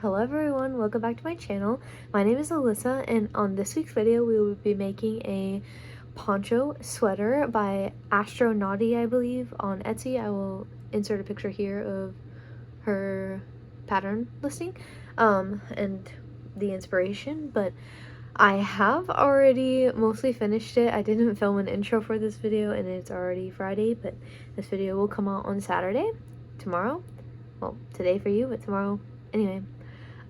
Hello everyone, welcome back to my channel. My name is Alyssa, and on this week's video we will be making a poncho sweater by AstroKnotty, I believe, on Etsy. I will insert a picture here of her pattern listing and the inspiration, but I have already mostly finished it. I didn't film an intro for this video and it's already Friday, but this video will come out on Saturday, tomorrow. Well, today for you, but tomorrow anyway.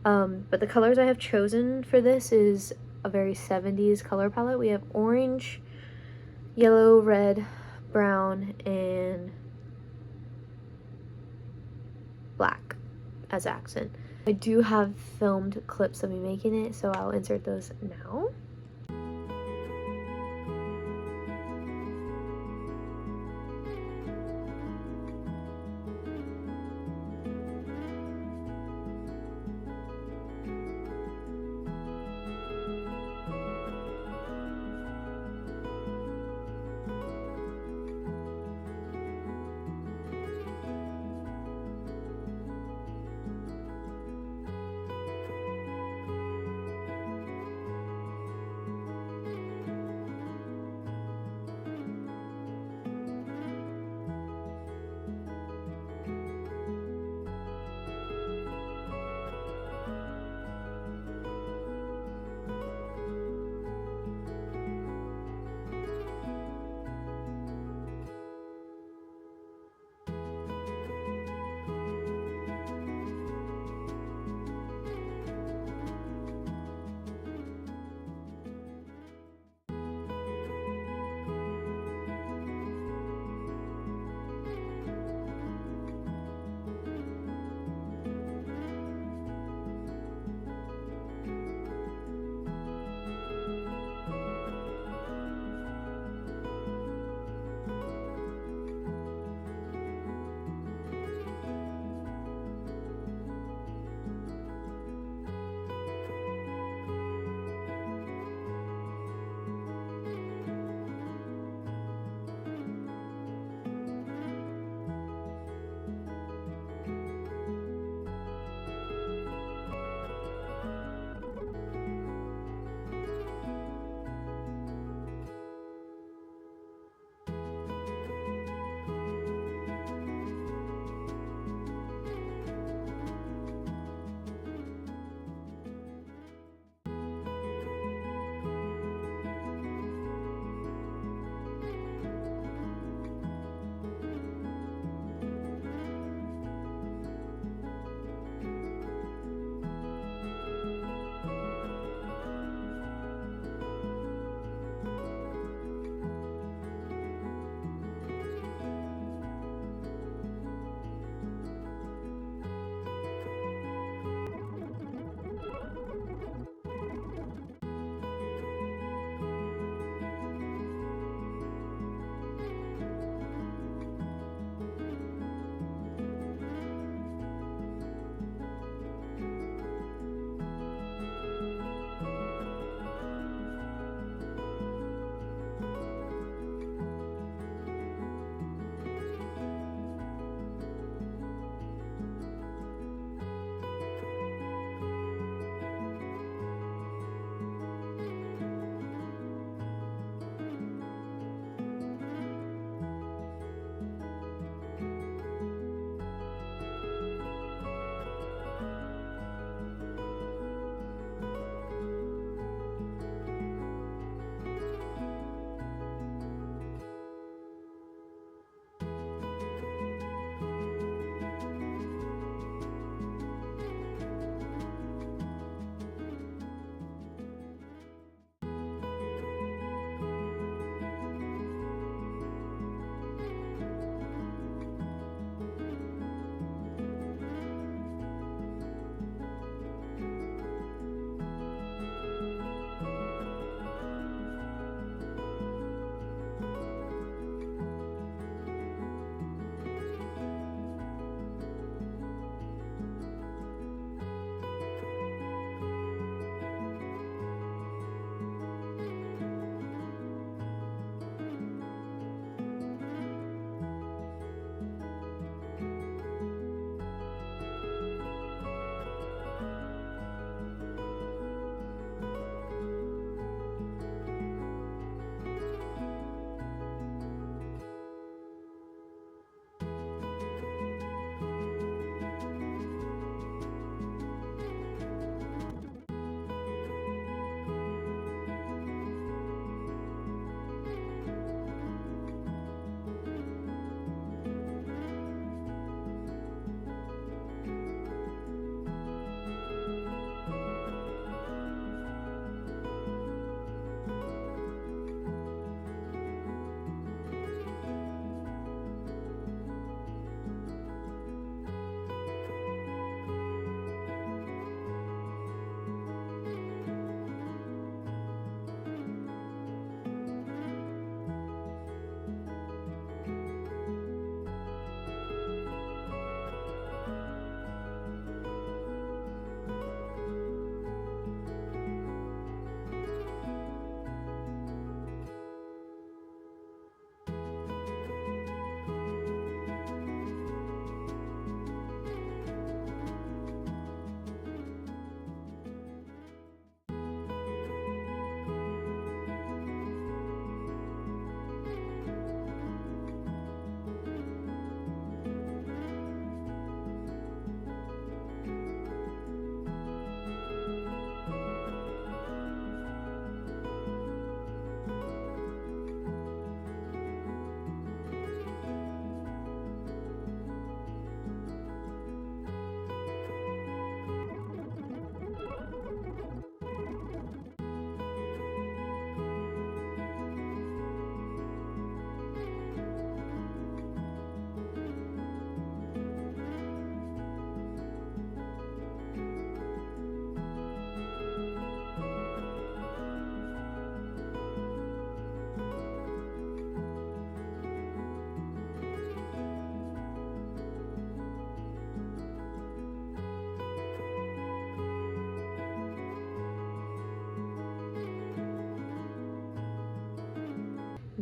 But the colors I have chosen for this is a very 70s color palette. We have orange, yellow, red, brown, and black as accent. I do have filmed clips of me making it, so I'll insert those now.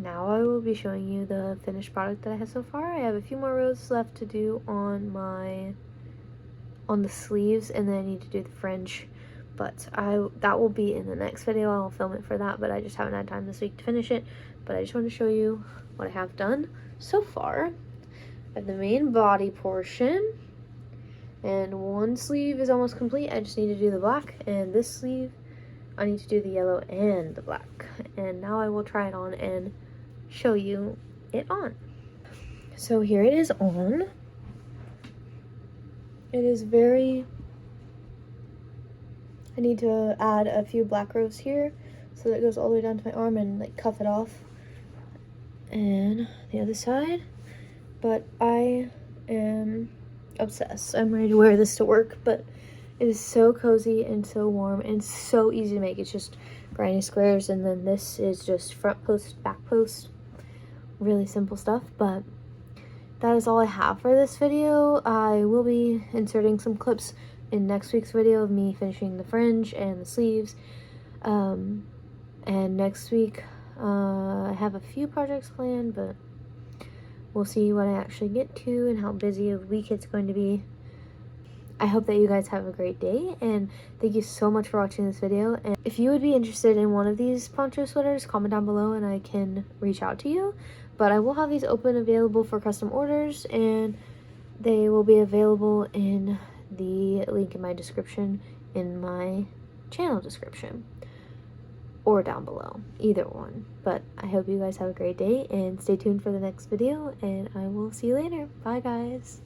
now I will be showing you the finished product that I have so far. I have a few more rows left to do on the sleeves, and then I need to do the fringe, but that will be in the next video. I'll film it for that, but I just haven't had time this week to finish it. But I just want to show you what I have done so far. I have the main body portion, and one sleeve is almost complete. I just need to do the black, and this sleeve I need to do the yellow and the black. And now I will try it on and show you it on. So here it is on. It is very, I need to add a few black rows here so that it goes all the way down to my arm and like cuff it off. And the other side. But I am obsessed. I'm ready to wear this to work, but it is so cozy and so warm and so easy to make. It's just grinding squares, and then this is just front post, back post. Really simple stuff, but that is all I have for this video. I will be inserting some clips in next week's video of me finishing the fringe and the sleeves. And next week, I have a few projects planned, but we'll see what I actually get to and how busy a week it's going to be. I hope that you guys have a great day, and thank you so much for watching this video. And if you would be interested in one of these poncho sweaters, comment down below and I can reach out to you. But I will have these open available for custom orders, and they will be available in the link in my description, in my channel description, or down below, either one. But I hope you guys have a great day, and stay tuned for the next video, and I will see you later. Bye guys.